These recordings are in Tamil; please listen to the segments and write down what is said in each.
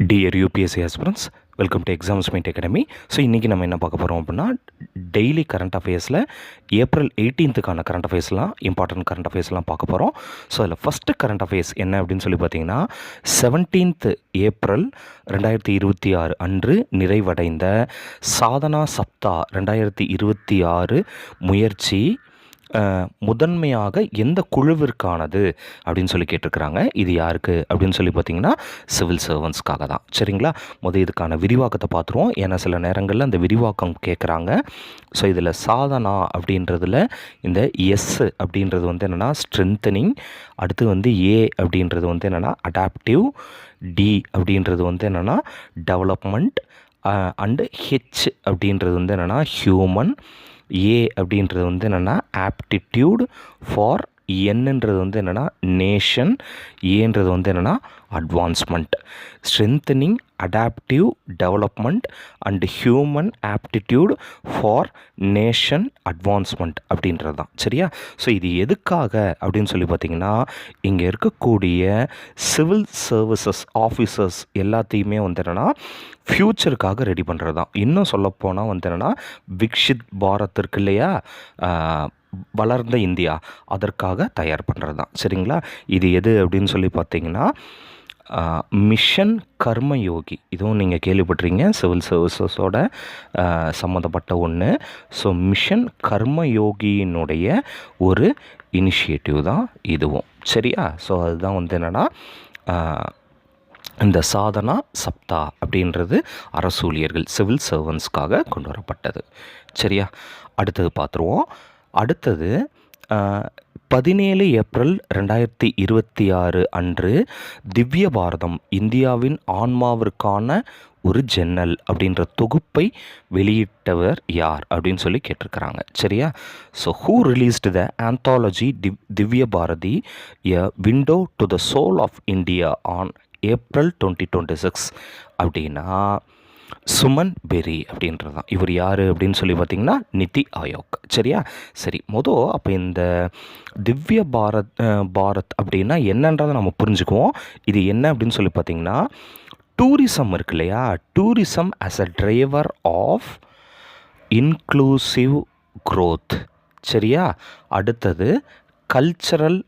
Dear UPSC aspirants, welcome to exams meet academy. So இன்றைக்கி நம்ம என்ன பார்க்க போகிறோம் அப்படின்னா, டெய்லி கரண்ட் அஃபேர்ஸில் ஏப்ரல் 18க்கான கரண்ட் அஃபேர்ஸ்லாம், இம்பார்ட்டன்ட் கரண்ட் அஃபேர்ஸ்லாம் பார்க்க போகிறோம். ஸோ அதில் ஃபஸ்ட்டு கரண்ட் அஃபேர்ஸ் என்ன அப்படின்னு சொல்லி பார்த்தீங்கன்னா, 17th ஏப்ரல் 2026 அன்று நிறைவடைந்த சாதனா சப்தா 2026 முயற்சி முதன்மையாக எந்த குழுவிற்கானது அப்படின்னு சொல்லி கேட்டிருக்கிறாங்க. இது யாருக்கு அப்படின்னு சொல்லி பார்த்தீங்கன்னா, சிவில் சர்வன்ஸ்க்காக தான். சரிங்களா, இதுக்கான விரிவாக்கத்தை பார்த்துருவோம். ஏன்னா சில நேரங்களில் அந்த விரிவாக்கம் கேட்குறாங்க. ஸோ இதில் சாதனா அப்படின்றதுல இந்த எஸ் அப்படின்றது வந்து என்னென்னா ஸ்ட்ரென்தனிங், அடுத்து ஏ அப்படின்றது வந்து என்னென்னா அடாப்டிவ், டி அப்படின்றது வந்து என்னென்னா டெவலப்மெண்ட், அண்டு ஹெச் அப்படின்றது வந்து என்னென்னா ஹியூமன், ஏ அப்படின்றது வந்து என்னென்னா ஆப்டிடியூட், ஃபார் என்னன்றது வந்து என்னென்னா நேஷன், ஏன்றது வந்து என்னென்னா advancement. Strengthening, adaptive, development and human aptitude for nation advancement அப்படின்றது தான். சரியா? ஸோ இது எதுக்காக அப்படின்னு சொல்லி பார்த்தீங்கன்னா, இங்கே இருக்கக்கூடிய சிவில் சர்வீசஸ் ஆஃபீஸர்ஸ் எல்லாத்தையுமே வந்து என்னென்னா ஃப்யூச்சருக்காக ரெடி பண்ணுறது தான். இன்னும் சொல்லப்போனால் வந்து என்னென்னா விக்ஷித் பாரத் இருக்கு இல்லையா, வளர்ந்த இந்தியா, அதற்காக தயார் பண்ணுறது தான். சரிங்களா? இது எது அப்படின்னு சொல்லி பார்த்தீங்கன்னா, மிஷன் கர்மயோகி. இதுவும் நீங்கள் கேள்விப்பட்டிருங்க, சிவில் சர்வீசஸோட சம்மந்தப்பட்ட ஒன்று. ஸோ மிஷன் கர்மயோகியினுடைய ஒரு இனிஷியேட்டிவ் தான் இதுவும். சரியா? ஸோ அதுதான் வந்து என்னென்னா இந்த சாதனா சப்தா அப்படின்றது அரசு ஊழியர்கள், சிவில் சர்வன்ஸ்க்காக கொண்டு வரப்பட்டது. சரியா? அடுத்தது பார்த்துருவோம். அடுத்தது 17 ஏப்ரல் 2026 அன்று திவ்ய பாரதம், இந்தியாவின் ஆன்மாவிற்கான ஒரு ஜன்னல் அப்படின்ற தொகுப்பை வெளியிட்டவர் யார் அப்படின்னு சொல்லி கேட்டிருக்கிறாங்க. சரியா? So who released the anthology Divya Bharati, a window to the soul of India on April 2026 அப்படின்னா சுமன் பெரி அப்படின்றது தான். இவர் யார் அப்படின்னு சொல்லி பார்த்தீங்கன்னா நிதி ஆயோக். சரியா? சரி, அப்போ இந்த திவ்ய பாரத் அப்படின்னா என்னன்றதை நம்ம புரிஞ்சுக்குவோம். இது என்ன அப்படின்னு சொல்லி பார்த்தீங்கன்னா, டூரிசம் இருக்கு இல்லையா, tourism as a driver of inclusive growth. சரியா? அடுத்தது cultural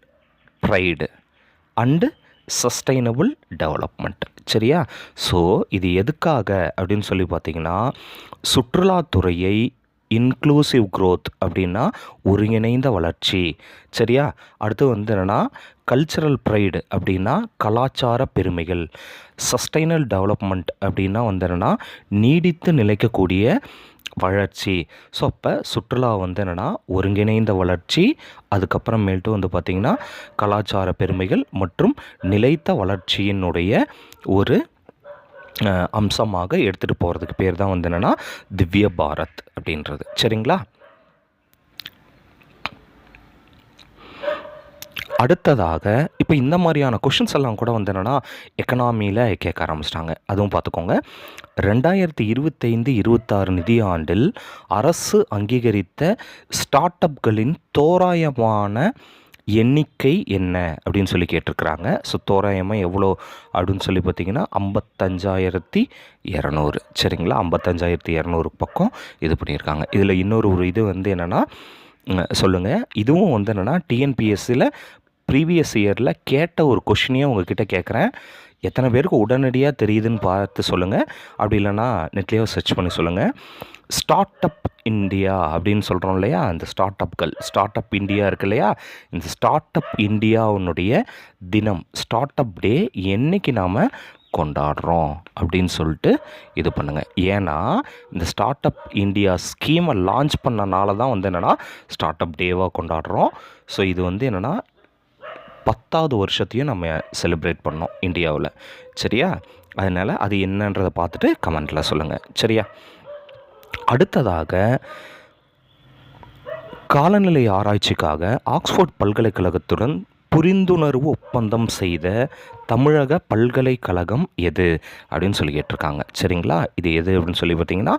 pride and sustainable development. சரியா? ஸோ இது எதுக்காக அப்படின்னு சொல்லி பார்த்தீங்கன்னா, சுற்றுலாத்துறையை இன்க்ளூசிவ் க்ரோத் அப்படின்னா ஒருங்கிணைந்த வளர்ச்சி. சரியா? அடுத்து வந்து என்னென்னா கல்ச்சரல் ப்ரைடு அப்படின்னா கலாச்சார பெருமைகள், சஸ்டைனல் டெவலப்மெண்ட் அப்படின்னா வந்து என்னென்னா நீடித்து நிலைக்கக்கூடிய வளர்ச்சி. ஸோ அப்போ சுற்றுலா வந்து என்னென்னா ஒருங்கிணைந்த வளர்ச்சி, அதுக்கப்புறமேல்ட்டு வந்து பார்த்திங்கன்னா கலாச்சார பெருமைகள் மற்றும் நிலைத்த வளர்ச்சியினுடைய ஒரு அம்சமாக எடுத்துகிட்டு போகிறதுக்கு பேர் தான் வந்து என்னென்னா திவ்ய பாரத் அப்படின்றது. சரிங்களா? அடுத்ததாக இப்போ இந்த மாதிரியான கொஷின்ஸ் எல்லாம் கூட வந்து என்னென்னா எக்கனாமியில் கேட்க ஆரம்பிச்சிட்டாங்க. அதுவும் பார்த்துக்கோங்க. 2025-26 நிதியாண்டில் அரசு அங்கீகரித்த ஸ்டார்ட் அப்களின் தோராயமான எண்ணிக்கை என்ன அப்படின்னு சொல்லி கேட்டிருக்கிறாங்க. ஸோ தோராயமாக எவ்வளோ அப்படின்னு சொல்லி பார்த்தீங்கன்னா 55,200. சரிங்களா? 55,200 பக்கம் இது பண்ணியிருக்காங்க. இதில் இன்னொரு இது வந்து என்னென்னா சொல்லுங்கள், இதுவும் வந்து என்னென்னா டிஎன்பிஎஸ்சியில் ப்ரீவியஸ் இயரில் கேட்ட ஒரு கொஷினையே உங்ககிட்ட கேட்குறேன். எத்தனை பேருக்கு உடனடியாக தெரியுதுன்னு பார்த்து சொல்லுங்கள். அப்படி இல்லைன்னா நெட்லேயோ சர்ச் பண்ணி சொல்லுங்கள். ஸ்டார்ட் அப் இந்தியா அப்படின்னு சொல்கிறோம் இல்லையா, இந்த ஸ்டார்ட் அப் இந்தியா இருக்கு இல்லையா, இந்த ஸ்டார்ட் அப் இந்தியாவுடைய தினம், ஸ்டார்ட் அப் டே என்றைக்கு நாம் கொண்டாடுறோம் அப்படின்னு சொல்லிட்டு இது பண்ணுங்கள். ஏன்னா இந்த ஸ்டார்ட் அப் இந்தியா ஸ்கீமை லான்ச் பண்ணனால தான் வந்து என்னென்னா ஸ்டார்ட் அப் டேவாக கொண்டாடுறோம். ஸோ இது வந்து என்னென்னா 10வது வருஷத்தையும் நம்ம செலிப்ரேட் பண்ணோம் இந்தியாவில். சரியா? அதனால் அது என்னன்றதை பார்த்துட்டு கமெண்ட்டில் சொல்லுங்கள். சரியா? அடுத்ததாக காலநிலை ஆராய்ச்சிக்காக ஆக்ஸ்ஃபோர்ட் பல்கலைக்கழகத்துடன் புரிந்துணர்வு ஒப்பந்தம் செய்த தமிழக பல்கலைக்கழகம் எது அப்படின்னு சொல்லி கேட்டிருக்காங்க. சரிங்களா? இது எது அப்படின்னு சொல்லி பார்த்தீங்கன்னா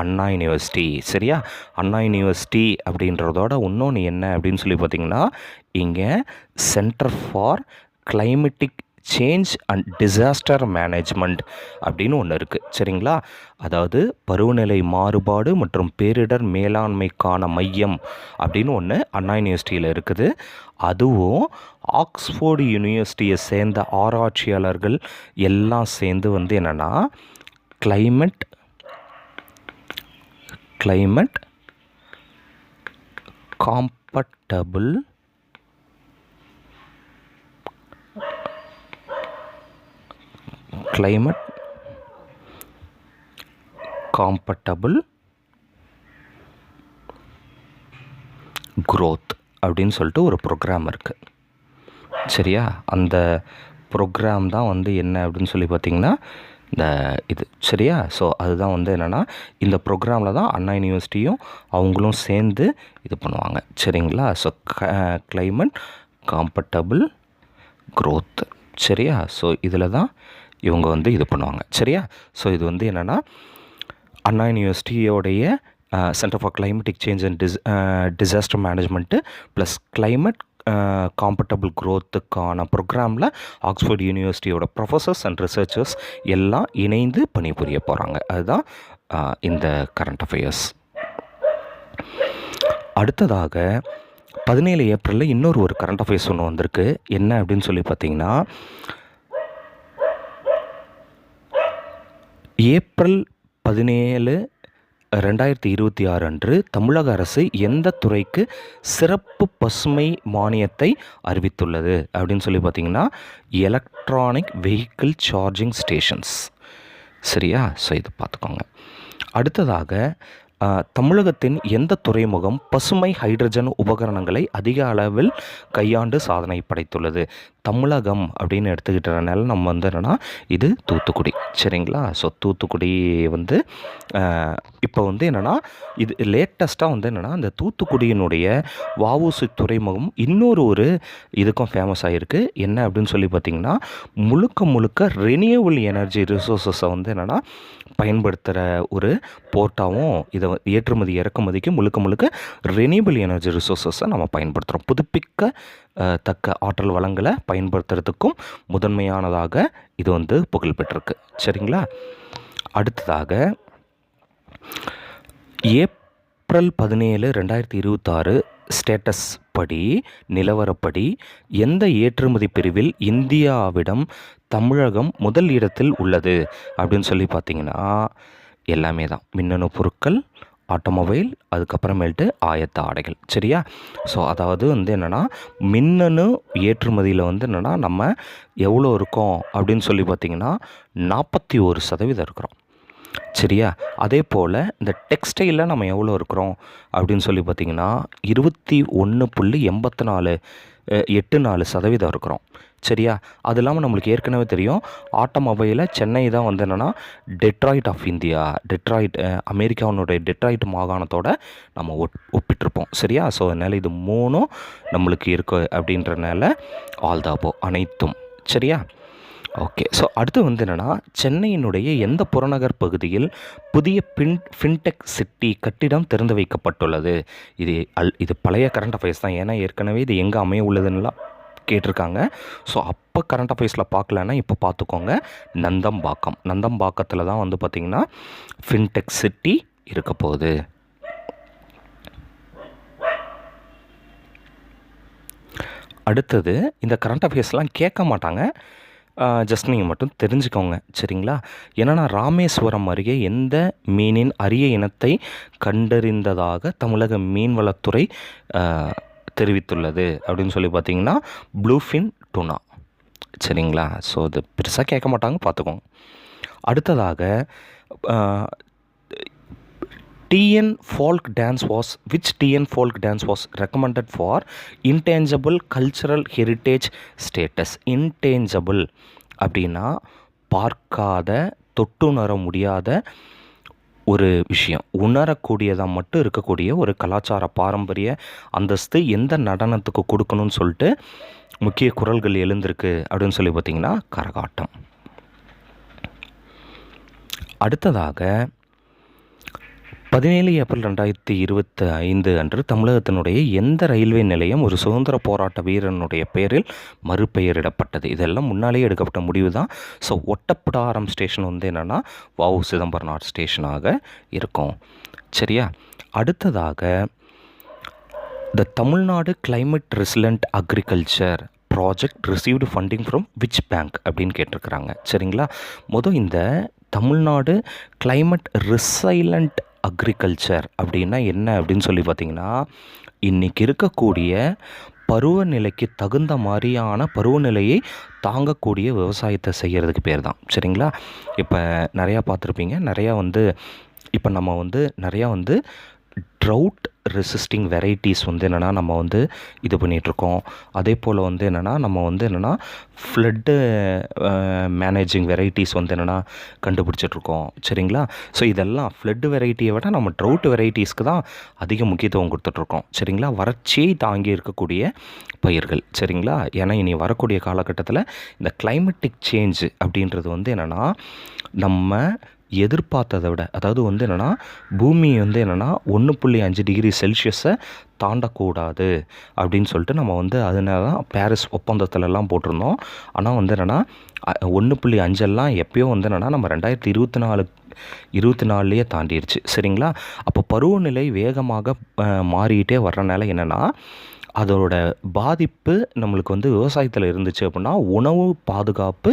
அண்ணா யூனிவர்சிட்டி. சரியா? அண்ணா யூனிவர்சிட்டி அப்படின்றதோட இன்னொன்று என்ன அப்படின்னு சொல்லி பார்த்தீங்கன்னா, இங்கே centre for climatic change and disaster management அப்படின்னு ஒன்று இருக்குது. சரிங்களா? அதாவது பருவநிலை மாறுபாடு மற்றும் பேரிடர் மேலாண்மைக்கான மையம் அப்படின்னு ஒன்று அண்ணா யூனிவர்சிட்டியில் இருக்குது. அதுவும் ஆக்ஸ்ஃபோர்டு யூனிவர்சிட்டியை சேர்ந்த ஆராய்ச்சியாளர்கள் எல்லாம் சேர்ந்து வந்து என்னென்னா கிளைமேட் காம்பட்டபிள் growth அப்படின்னு சொல்லிட்டு ஒரு ப்ரோக்ராம் இருக்குது. சரியா? அந்த ப்ரோக்ராம் தான் வந்து என்ன அப்படின்னு சொல்லி பார்த்திங்கன்னா இந்த இது. சரியா? ஸோ அதுதான் வந்து என்னென்னா இந்த ப்ரோக்ராமில் தான் அண்ணா யூனிவர்சிட்டியும் அவங்களும் சேர்ந்து இது பண்ணுவாங்க. சரிங்களா? So climate compatible growth. சரியா? ஸோ இதில் தான் இவங்க வந்து இது பண்ணுவாங்க. சரியா? ஸோ இது வந்து என்னென்னா அண்ணா யூனிவர்சிட்டியோடைய centre for climatic change and disaster management plus climate compatible க்ரோத்துக்கான ப்ரோக்ராமில் ஆக்ஸ்ஃபோர்ட் யூனிவர்சிட்டியோட ப்ரொஃபஸர்ஸ் அண்ட் ரிசர்ச்சர்ஸ் எல்லாம் இணைந்து பணிபுரிய போகிறாங்க. அதுதான் இந்த கரண்ட் அஃபேர்ஸ். அடுத்ததாக 17 ஏப்ரலில் இன்னொரு ஒரு கரண்ட் அஃபேர்ஸ் ஒன்று வந்திருக்கு. என்ன அப்படின்னு சொல்லி பார்த்தீங்கன்னா ஏப்ரல் 17, 2026 அன்று தமிழக அரசு எந்த துறைக்கு சிறப்பு பசுமை மானியத்தை அறிவித்துள்ளது அப்படின்னு சொல்லி பார்த்தீங்கன்னா எலக்ட்ரானிக் வெஹிக்கிள் சார்ஜிங் ஸ்டேஷன்ஸ். சரியா? ஸோ இது பார்த்துக்கோங்க. அடுத்ததாக தமிழகத்தின் எந்த துறைமுகம் பசுமை ஹைட்ரஜன் உபகரணங்களை அதிக அளவில் கையாண்டு சாதனை படைத்துள்ளது? தமிழகம் அப்படின்னு எடுத்துக்கிட்டதுனால நம்ம வந்து என்னென்னா இது தூத்துக்குடி. சரிங்களா? ஸோ தூத்துக்குடி வந்து இப்போ வந்து என்னென்னா இது லேட்டஸ்ட்டாக வந்து என்னென்னா இந்த தூத்துக்குடியினுடைய வஉசி துறைமுகம் இன்னொரு ஒரு இதுக்கும் ஃபேமஸ் ஆகிருக்கு. என்ன அப்படின்னு சொல்லி பார்த்திங்கன்னா முழுக்க ரெனியூவல் எனர்ஜி ரிசோர்ஸஸை வந்து என்னென்னா பயன்படுத்துகிற ஒரு போர்ட்டாகவும் இதை ஏற்றுமதி இறக்குமதிக்கு முழுக்க ரெனியூவல் எனர்ஜி ரிசோர்ஸஸை நம்ம பயன்படுத்துகிறோம். புதுப்பிக்க தக்க ஆற்றல் வளங்களை பயன்படுத்துறதுக்கும் முதன்மையானதாக இது வந்து புகழ் பெற்றிருக்கு. சரிங்களா? அடுத்ததாக ஏப்ரல் 17, 2026 ஸ்டேட்டஸ் படி நிலவரப்படி எந்த ஏற்றுமதி பிரிவில் இந்தியாவிடம் தமிழகம் முதல் இடத்தில் உள்ளது அப்படின்னு சொல்லி பார்த்தீங்கன்னா எல்லாமே தான் மின்னணு பொருட்கள், ஆட்டோமொபைல், அதுக்கப்புறமேல்ட்டு ஆயத்த ஆடைகள். சரியா? ஸோ அதாவது வந்து என்னென்னா மின்னணு ஏற்றுமதியில் வந்து என்னென்னா நம்ம எவ்வளோ இருக்கோம் அப்படின்னு சொல்லி பார்த்திங்கன்னா 41% இருக்கிறோம். சரியா? அதே போல் இந்த டெக்ஸ்டைலில் நம்ம எவ்வளோ இருக்கிறோம் அப்படின்னு சொல்லி பார்த்திங்கன்னா 21.84% இருக்கிறோம். சரியா? அது இல்லாமல் நம்மளுக்கு ஏற்கனவே தெரியும் ஆட்டோமொபைலில் சென்னை தான் வந்து என்னென்னா டெட்ராய்ட் ஆஃப் இந்தியா, அமெரிக்காவினுடைய டெட்ராய்ட் மாகாணத்தோட நம்ம ஒப்பிட்டிருப்போம். சரியா? ஸோ அதனால் இது 3 நம்மளுக்கு இருக்கு அப்படின்றனால ஆல் த அபோவ் அனைத்தும். சரியா? ஓகே. ஸோ அடுத்து வந்து என்னென்னா சென்னையினுடைய எந்த புறநகர் பகுதியில் புதிய ஃபின்டெக் சிட்டி கட்டிடம் திறந்து வைக்கப்பட்டுள்ளது? இது பழைய கரண்ட் அஃபேர்ஸ் தான். ஏன்னா ஏற்கனவே இது எங்கே அமைய உள்ளதுன்னெலாம் கேட்டிருக்காங்க. ஸோ அப்போ கரண்ட் அஃபேர்ஸில் பார்க்கலன்னா இப்போ பார்த்துக்கோங்க. நந்தம்பாக்கத்தில் தான் வந்து பார்த்திங்கன்னா ஃபின்டெக் சிட்டி இருக்க போகுது. அடுத்தது இந்த கரண்ட் அஃபேர்ஸ்லாம் கேட்க மாட்டாங்க, ஜஸ்ட் நீங்கள் மட்டும் தெரிஞ்சுக்கோங்க. சரிங்களா? ஏன்னா ராமேஸ்வரம் அருகே எந்த மீனின் அரிய இனத்தை கண்டறிந்ததாக தமிழக மீன்வளத்துறை தெரிவித்துள்ளது அப்படின்னு சொல்லி பார்த்தீங்கன்னா ப்ளூஃபின் டூனா. சரிங்களா? ஸோ இது பெருசாக கேட்க மாட்டாங்க, பார்த்துக்கோங்க. அடுத்ததாக TN folk dance was recommended for intangible cultural heritage status. Intangible அப்படின்னா பார்க்காத, தொட்டுணர முடியாத ஒரு விஷயம், உணரக்கூடியதாக மட்டும் இருக்கக்கூடிய ஒரு கலாச்சார பாரம்பரிய அந்தஸ்து எந்த நடனத்துக்கு கொடுக்கணும்னு சொல்லிட்டு முக்கிய குரல்கள் எழுந்திருக்கு அப்படின்னு சொல்லி பார்த்திங்கன்னா 17 ஏப்ரல் 2025 அன்று தமிழகத்தினுடைய எந்த ரயில்வே நிலையம் ஒரு சுதந்திர போராட்ட வீரனுடைய பெயரில் மறுபெயரிடப்பட்டது? இதெல்லாம் முன்னாலேயே எடுக்கப்பட்ட முடிவு தான். ஸோ ஒட்டப்பிடாரம் ஸ்டேஷன் வந்து என்னென்னா வஉ சிதம்பரனார் ஸ்டேஷனாக இருக்கும். சரியா? அடுத்ததாக the Tamil Nadu climate resilient agriculture project received funding from which bank அப்படின்னு கேட்டிருக்கிறாங்க. சரிங்களா? இந்த தமிழ்நாடு கிளைமேட் ரெசிலண்ட் அக்ரிகல்ச்சர் அப்படின்னா என்ன அப்படின்னு சொல்லி பார்த்தீங்கன்னா, இன்றைக்கி இருக்கக்கூடிய பருவநிலைக்கு தகுந்த மாதிரியான பருவநிலையை தாங்கக்கூடிய விவசாயத்தை செய்கிறதுக்கு பேர் தான். சரிங்களா? இப்போ நிறையா பார்த்துருப்பீங்க. இப்போ நம்ம நிறையா ட்ரவுட் ரெசிஸ்டிங் வெரைட்டிஸ் என்னென்னா நம்ம இது பண்ணிகிட்ருக்கோம். அதே போல் நம்ம ஃப்ளட்டு மேனேஜிங் வெரைட்டிஸ் என்னென்னா கண்டுபிடிச்சிட்ருக்கோம். சரிங்களா? ஸோ இதெல்லாம் ஃப்ளட்டு வெரைட்டியை விட நம்ம ட்ரவுட் வெரைட்டிஸ்க்கு தான் அதிக முக்கியத்துவம் கொடுத்துட்ருக்கோம். சரிங்களா? வறட்சியை தாங்கி இருக்கக்கூடிய பயிர்கள். சரிங்களா? ஏன்னா இனி வரக்கூடிய காலகட்டத்தில் இந்த கிளைமேட்டிக் சேஞ்ச் அப்படின்றது என்னென்னா நம்ம எதிர்பார்த்ததை விட, அதாவது என்னென்னா பூமி என்னென்னா 1.5 டிகிரி செல்சியஸை தாண்டக்கூடாது அப்படின்னு சொல்லிட்டு நம்ம அதனால தான் பாரிஸ் ஒப்பந்தத்துலலாம் போட்டிருந்தோம். ஆனால் என்னென்னா 1.5 எப்போயோ என்னென்னா நம்ம 2024 தாண்டிடுச்சு. சரிங்களா? அப்போ பருவநிலை வேகமாக மாறிக்கிட்டே வர்றனால என்னென்னா அதோட பாதிப்பு நம்மளுக்கு விவசாயத்தில் இருந்துச்சு அப்படின்னா உணவு பாதுகாப்பு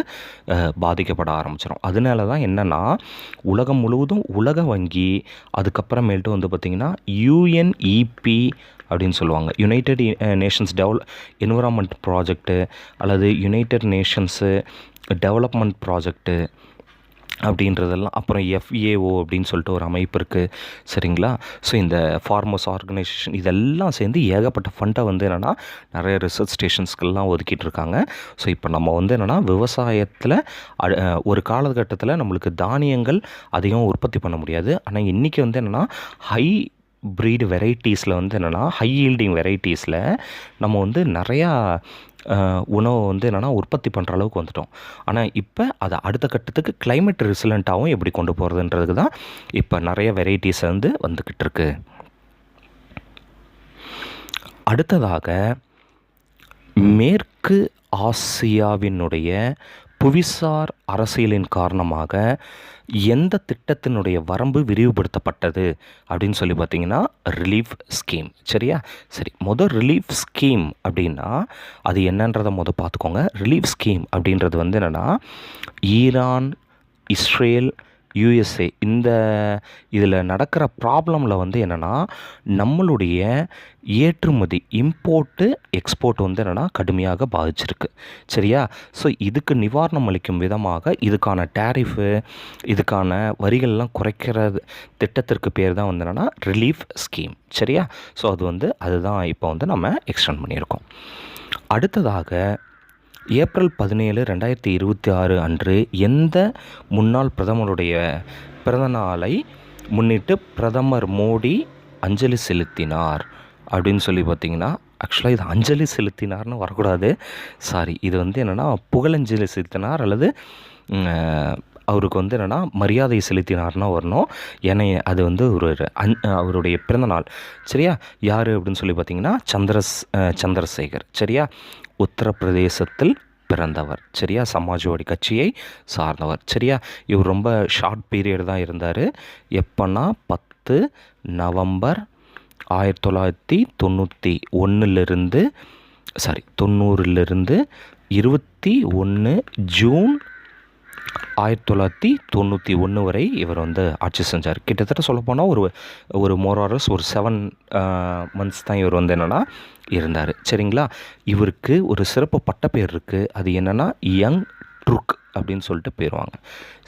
பாதிக்கப்பட ஆரம்பிச்சிடும். அதனால தான் என்னென்னா உலகம் முழுவதும் உலக வங்கி, அதுக்கப்புறமேல்ட்டு பார்த்திங்கன்னா UNEP அப்படின்னு சொல்லுவாங்க, யுனைடெட் நேஷன்ஸ் என்விரான்மெண்ட் ப்ராஜெக்ட்டு அல்லது யுனைடெட் நேஷன்ஸு டெவலப்மெண்ட் ப்ராஜெக்ட்டு அப்படின்றதெல்லாம், அப்புறம் FAO அப்படின்னு சொல்லிட்டு ஒரு அமைப்பு இருக்குது. சரிங்களா? ஸோ இந்த ஃபார்மர்ஸ் ஆர்கனைசேஷன் இதெல்லாம் சேர்ந்து ஏகப்பட்ட ஃபண்டை என்னென்னா நிறைய ரிசர்ச் ஸ்டேஷன்ஸ்க்கெல்லாம் ஒதுக்கிட்டு இருக்காங்க. ஸோ இப்போ நம்ம என்னென்னா விவசாயத்தில் ஒரு காலகட்டத்தில் நம்மளுக்கு தானியங்கள் அதிகம் உற்பத்தி பண்ண முடியாது. ஆனால் இன்றைக்கி என்னென்னா ஹை ப்ரீடு வெரைட்டிஸில் என்னென்னா ஹை ஈல்டிங் வெரைட்டிஸில் நம்ம நிறையா உணவை என்னென்னா உற்பத்தி பண்ணுற அளவுக்கு வந்துட்டோம். ஆனால் இப்போ அதை அடுத்த கட்டத்துக்கு கிளைமேட் ரெசிலண்ட்டாகவும் எப்படி கொண்டு போகிறதுன்றதுக்கு தான் இப்போ நிறைய வெரைட்டிஸ் வந்துக்கிட்டு இருக்கு. அடுத்ததாக மேற்கு ஆசியாவினுடைய புவிசார் அரசியலின் காரணமாக எந்த திட்டத்தினுடைய வரம்பு விரிவுபடுத்தப்பட்டது அப்படின்னு சொல்லி பார்த்தீங்கன்னா ரிலீஃப் ஸ்கீம். சரியா? சரி, ரிலீஃப் ஸ்கீம் அப்படின்னா அது என்னன்றதை பார்த்துக்கோங்க. ரிலீஃப் ஸ்கீம் அப்படின்றது என்னென்னா ஈரான், இஸ்ரேல், USA இந்த இதில் நடக்கிற ப்ராப்ளமில் என்னென்னா நம்மளுடைய ஏற்றுமதி இம்போர்ட்டு எக்ஸ்போர்ட் என்னென்னா கடுமையாக பாதிச்சிருக்கு. சரியா? ஸோ இதுக்கு நிவாரணம் அளிக்கும் விதமாக இதுக்கான டேரிஃபு, இதுக்கான வரிகள்லாம் குறைக்கிற திட்டத்திற்கு பேர் தான் என்னென்னா ரிலீஃப் ஸ்கீம். சரியா? ஸோ அதுதான் இப்போ நம்ம எக்ஸ்டெண்ட் பண்ணியிருக்கோம். அடுத்ததாக ஏப்ரல் 17, 2026 அன்று எந்த முன்னாள் பிரதமருடைய பிறந்தநாளை முன்னிட்டு பிரதமர் மோடி அஞ்சலி செலுத்தினார் அப்படின்னு சொல்லி பார்த்தீங்கன்னா, ஆக்சுவலாக இது அஞ்சலி செலுத்தினார்னு வரக்கூடாது, சாரி. இது என்னென்னா புகழஞ்சலி செலுத்தினார் அல்லது அவருக்கு என்னென்னா மரியாதை செலுத்தினார்னா வரணும். ஏன்னா அது ஒரு அவருடைய பிறந்தநாள். சரியா? யார் அப்படின்னு சொல்லி பார்த்தீங்கன்னா சந்திரசேகர். சரியா? உத்தரப்பிரதேசத்தில் பிறந்தவர். சரியா? சமாஜ்வாடி கட்சியை சார்ந்தவர். சரியா? இவர் ரொம்ப ஷார்ட் பீரியட் தான் இருந்தார். எப்போன்னா 10 நவம்பர் 1991 90லிருந்து 21 ஜூன் 1991 வரை இவர் ஆட்சி செஞ்சார். கிட்டத்தட்ட சொல்லப்போனால் ஒரு மோராரஸ் ஒரு 7 மந்த்ஸ் தான் இவர் என்னென்னா இருந்தார். சரிங்களா? இவருக்கு ஒரு சிறப்பு பட்டப்பேர் இருக்குது. அது என்னென்னா யங் துருக் அப்படின்னு சொல்லிட்டு பேருவாங்க.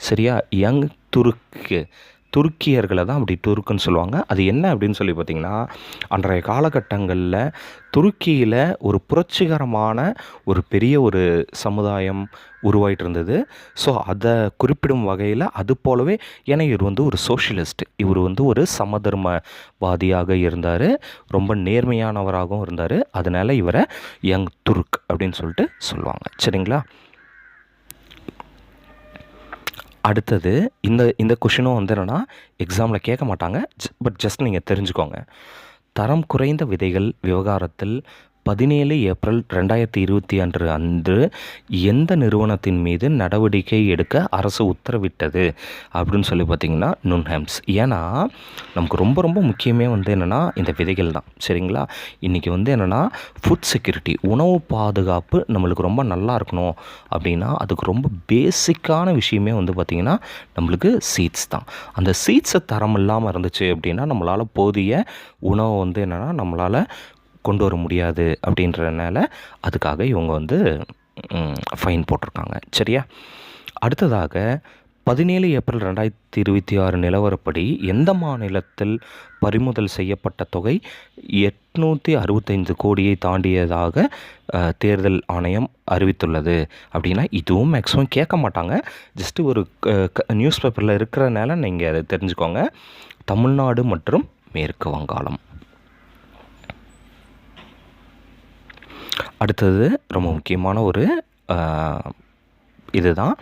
சரியா? யங் துருக்கு, துருக்கியர்களை தான் அப்படி துருக்குன்னு சொல்லுவாங்க. அது என்ன அப்படின்னு சொல்லி பார்த்திங்கன்னா, அன்றைய காலகட்டங்களில் துருக்கியில் ஒரு புரட்சிகரமான ஒரு பெரிய ஒரு சமுதாயம் உருவாயிட்டு இருந்தது. ஸோ அதை குறிப்பிடும் வகையில் அது போலவே, ஏன்னா இவர் ஒரு சோஷியலிஸ்ட், இவர் ஒரு சமதர்மவாதியாக இருந்தார், ரொம்ப நேர்மையானவராகவும் இருந்தார். அதனால் இவரை யங் துருக் அப்படின்னு சொல்லிட்டு சொல்லுவாங்க. சரிங்களா? அடுத்தது இந்த இந்த கொஷினும் வந்து என்னென்னா எக்ஸாமில் கேட்க மாட்டாங்க, பட் ஜஸ்ட் நீங்கள் தெரிஞ்சுக்கோங்க. தரம் குறைந்த விதைகள் விவகாரத்தில் 17 ஏப்ரல் 2020 அன்று எந்த நிறுவனத்தின் மீது நடவடிக்கை எடுக்க அரசு உத்தரவிட்டது அப்படின்னு சொல்லி பார்த்தீங்கன்னா நுன்ஹெம்ஸ். ஏன்னா நமக்கு ரொம்ப ரொம்ப முக்கியமே வந்து என்னென்னா இந்த விதைகள் தான், சரிங்களா. இன்றைக்கி வந்து என்னென்னா ஃபுட் செக்யூரிட்டி, உணவு பாதுகாப்பு நம்மளுக்கு ரொம்ப நல்லா இருக்கணும் அப்படின்னா அதுக்கு ரொம்ப பேசிக்கான விஷயமே வந்து பார்த்திங்கன்னா நம்மளுக்கு சீட்ஸ் தான். அந்த சீட்ஸை தரம் இல்லாமல் இருந்துச்சு அப்படின்னா நம்மளால் போதிய உணவை வந்து என்னென்னா நம்மளால் கொண்டு வர முடியாது அப்படின்றனால அதுக்காக இவங்க வந்து ஃபைன் போட்டிருக்காங்க, சரியா. அடுத்ததாக 17 ஏப்ரல் 2026 நிலவரப்படி எந்த மாநிலத்தில் பறிமுதல் செய்யப்பட்ட தொகை 865 கோடியை தாண்டியதாக தேர்தல் ஆணையம் அறிவித்துள்ளது அப்படின்னா இதுவும் மேக்ஸிமம் கேட்க மாட்டாங்க, ஜஸ்ட்டு ஒரு நியூஸ் பேப்பரில் இருக்கிறனால நீங்கள் அதை தெரிஞ்சுக்கோங்க. தமிழ்நாடு மற்றும் மேற்கு வங்காளம். அடுத்தது ரொம்ப முக்கியமான ஒரு இதுதான்.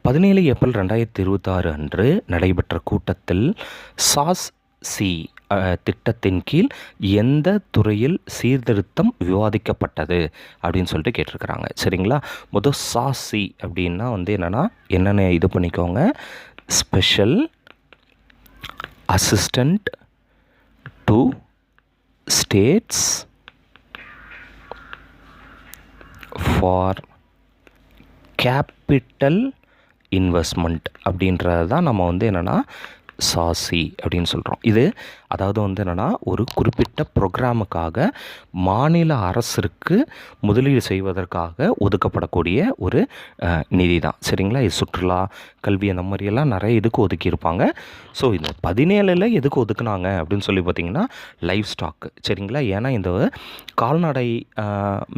17 ஏப்ரல் 2026 அன்று நடைபெற்ற கூட்டத்தில் சாஸ்-சி திட்டத்தின் கீழ் எந்த துறையில் சீர்திருத்தம் விவாதிக்கப்பட்டது அப்படின்னு சொல்லிட்டு கேட்டிருக்கிறாங்க, சரிங்களா. முதல் சாஸ்-சி அப்படின்னா வந்து என்னென்ன இது பண்ணிக்கோங்க. Special assistant to states for capital investment அப்படின்றது தான் நம்ம வந்து என்னென்னா சாசி அப்படின்னு சொல்கிறோம். இது அதாவது வந்து என்னென்னா ஒரு குறிப்பிட்ட ப்ரோக்ராமுக்காக மாநில அரசிற்கு முதலீடு செய்வதற்காக ஒதுக்கப்படக்கூடிய ஒரு நிதி தான், சரிங்களா. இது சுற்றுலா, கல்வி அந்த மாதிரியெல்லாம் நிறைய இதுக்கு ஒதுக்கியிருப்பாங்க. ஸோ இந்த 17 எதுக்கு ஒதுக்குனாங்க அப்படின்னு சொல்லி பார்த்திங்கன்னா லைவ் ஸ்டாக்கு, சரிங்களா. ஏன்னா இந்த கால்நடை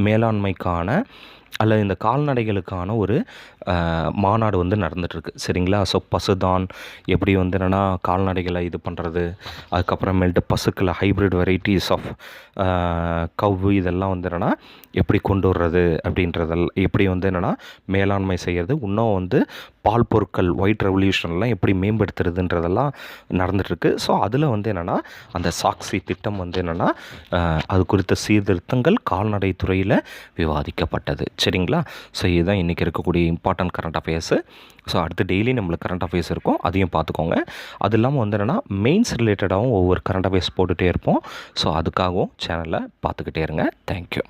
மேலாண்மைக்கான அல்லது இந்த கால்நடைகளுக்கான ஒரு மாநாடு வந்து நடந்துகிட்ருக்கு, சரிங்களா. ஸோ பசுதான் எப்படி வந்து என்னென்னா கால்நடைகளை இது பண்ணுறது, அதுக்கப்புறமேல்ட்டு பசுக்களை ஹைப்ரிட் வெரைட்டிஸ் ஆஃப் கவ்வு இதெல்லாம் வந்து என்னென்னா எப்படி கொண்டு வர்றது அப்படின்றதெல்லாம், எப்படி வந்து என்னென்னா மேலாண்மை செய்கிறது, இன்னும் வந்து பால் பொருட்கள் ஒயிட் ரெவல்யூஷன்லாம் எப்படி மேம்படுத்துறதுன்றதெல்லாம் நடந்துகிட்ருக்கு. ஸோ அதில் வந்து என்னென்னா அந்த சாக்சி திட்டம் வந்து என்னென்னா அது குறித்த சீர்திருத்தங்கள் கால்நடை துறையில் விவாதிக்கப்பட்டது, சரிங்களா. ஸோ இதுதான் இன்றைக்கி இருக்கக்கூடிய இம்பார்ட்டன்ட் கரண்ட் அஃபேர்ஸு. ஸோ அடுத்து டெய்லி நம்மளுக்கு கரண்ட் அஃபேர்ஸ் இருக்கும், அதையும் பார்த்துக்கோங்க. அது இல்லாமல் வந்து என்னென்னா மெயின்ஸ் ரிலேட்டடாகவும் ஒவ்வொரு கரண்ட் அஃபேர்ஸ் போட்டுகிட்டே இருப்போம். ஸோ அதுக்காகவும் சேனலை பார்த்துக்கிட்டே இருங்க. தேங்க்யூ.